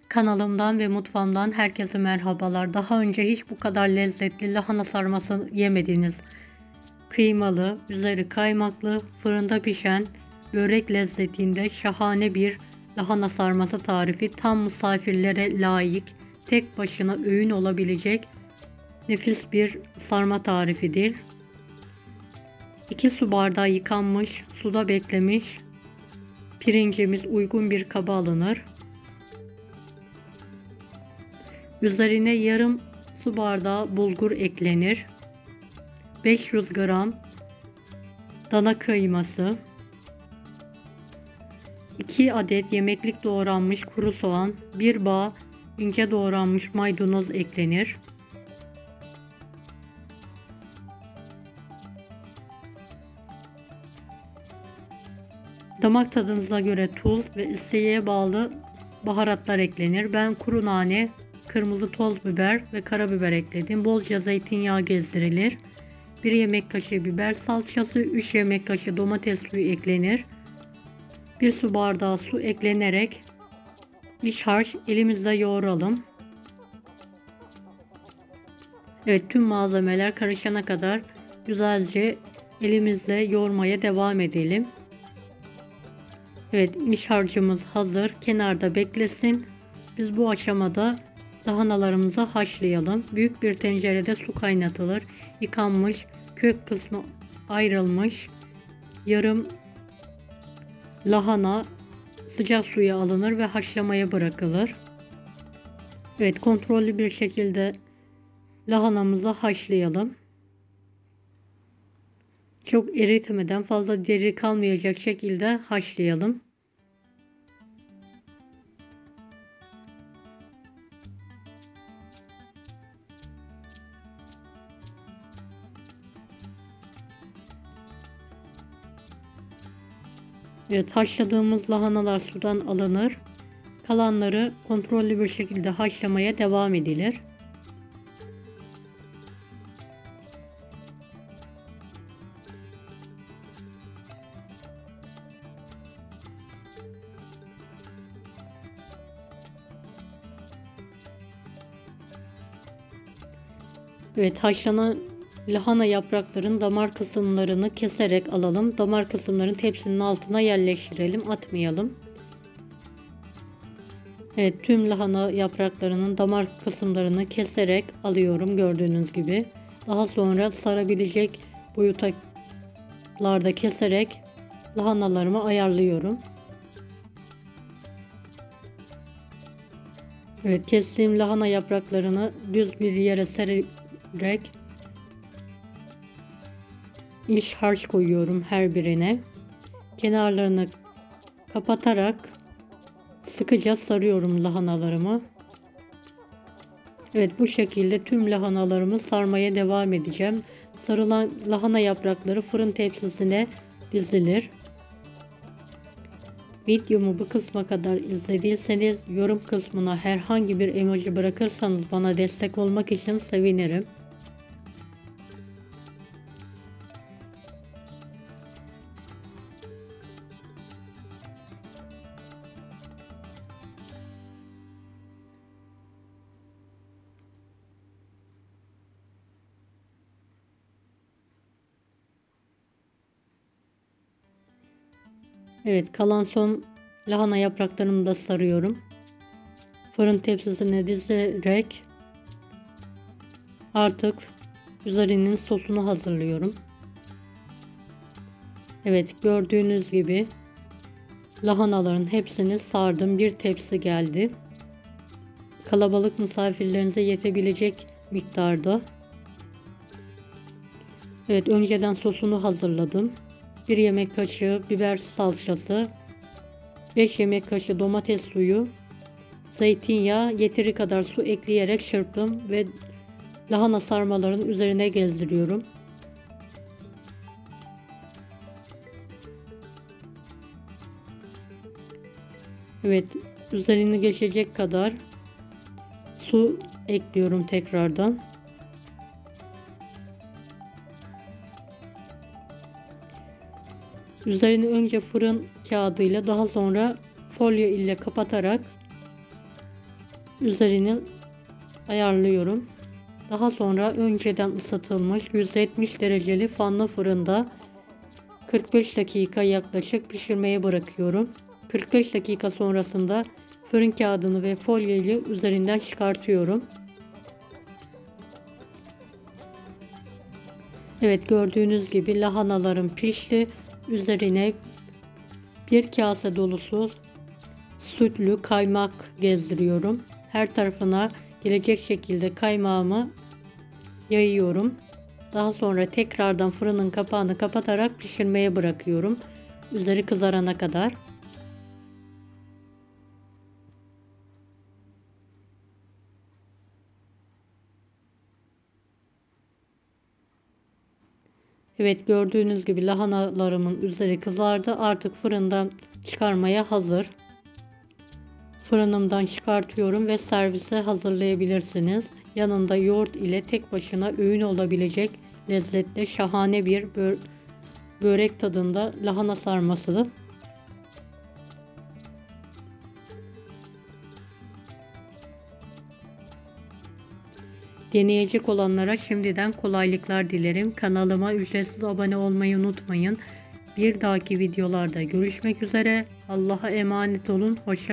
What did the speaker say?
Kanalımdan ve mutfağımdan herkese merhabalar. Daha önce hiç bu kadar lezzetli lahana sarması yemediniz. Kıymalı, üzeri kaymaklı, fırında pişen, börek lezzetinde şahane bir lahana sarması tarifi. Tam misafirlere layık, tek başına öğün olabilecek nefis bir sarma tarifidir. 2 su bardağı yıkanmış, suda beklemiş pirincimiz uygun bir kaba alınır. Üzerine yarım su bardağı bulgur eklenir. 500 gram dana kıyması, 2 adet yemeklik doğranmış kuru soğan, 1 bağ ince doğranmış maydanoz eklenir. Damak tadınıza göre tuz ve isteğe bağlı baharatlar eklenir. Ben kuru nane, kırmızı toz biber ve karabiber ekledim. Bolca zeytinyağı gezdirilir. 1 yemek kaşığı biber salçası, 3 yemek kaşığı domates suyu eklenir. 1 su bardağı su eklenerek iç harç elimizle yoğuralım. Evet, tüm malzemeler karışana kadar güzelce elimizle yoğurmaya devam edelim. Evet, iç harcımız hazır. Kenarda beklesin. Biz bu aşamada lahanalarımızı haşlayalım. Büyük bir tencerede su kaynatılır. Yıkanmış, kök kısmı ayrılmış yarım lahana sıcak suya alınır ve haşlamaya bırakılır. Evet, kontrollü bir şekilde lahanamızı haşlayalım. Çok eritmeden, fazla diri kalmayacak şekilde haşlayalım. Evet, haşladığımız lahanalar sudan alınır. Kalanları kontrollü bir şekilde haşlamaya devam edilir. Evet, haşlanan lahana yapraklarının damar kısımlarını keserek alalım. Damar kısımlarını tepsinin altına yerleştirelim, atmayalım. Evet, tüm lahana yapraklarının damar kısımlarını keserek alıyorum gördüğünüz gibi. Daha sonra sarabilecek boyutlarda keserek lahanalarımı ayarlıyorum. Evet, kestiğim lahana yapraklarını düz bir yere sererek iç harç koyuyorum her birine. Kenarlarını kapatarak sıkıca sarıyorum lahanalarımı. Evet, bu şekilde tüm lahanalarımı sarmaya devam edeceğim. Sarılan lahana yaprakları fırın tepsisine dizilir. Videomu bu kısma kadar izlediyseniz yorum kısmına herhangi bir emoji bırakırsanız bana destek olmak için sevinirim. Evet, kalan son lahana yapraklarımı da sarıyorum. Fırın tepsisine dizerek artık üzerinin sosunu hazırlıyorum. Evet, gördüğünüz gibi lahanaların hepsini sardım. Bir tepsi geldi. Kalabalık misafirlerinize yetebilecek miktarda. Evet, önceden sosunu hazırladım. 1 yemek kaşığı biber salçası, 5 yemek kaşığı domates suyu, zeytinyağı, yeteri kadar su ekleyerek çırptım ve lahana sarmaların üzerine gezdiriyorum. Evet, üzerini geçecek kadar su ekliyorum tekrardan. Üzerini önce fırın kağıdıyla, daha sonra folyo ile kapatarak Üzerini ayarlıyorum. Daha sonra önceden ısıtılmış 170 dereceli fanlı fırında 45 dakika yaklaşık pişirmeye bırakıyorum. 45 dakika sonrasında fırın kağıdını ve folyeyi üzerinden çıkartıyorum. Evet, gördüğünüz gibi lahanalarım pişti. Üzerine bir kase dolusu sütlü kaymak gezdiriyorum. Her tarafına gelecek şekilde kaymağımı yayıyorum. Daha sonra tekrardan fırının kapağını kapatarak pişirmeye bırakıyorum. Üzeri kızarana kadar. Evet, gördüğünüz gibi lahanalarımın üzeri kızardı. Artık fırından çıkarmaya hazır. Fırınımdan çıkartıyorum ve servise hazırlayabilirsiniz. Yanında yoğurt ile tek başına öğün olabilecek lezzetli şahane bir börek tadında lahana sarması. Deneyecek olanlara şimdiden kolaylıklar dilerim. Kanalıma ücretsiz abone olmayı unutmayın. Bir dahaki videolarda görüşmek üzere. Allah'a emanet olun. Hoşça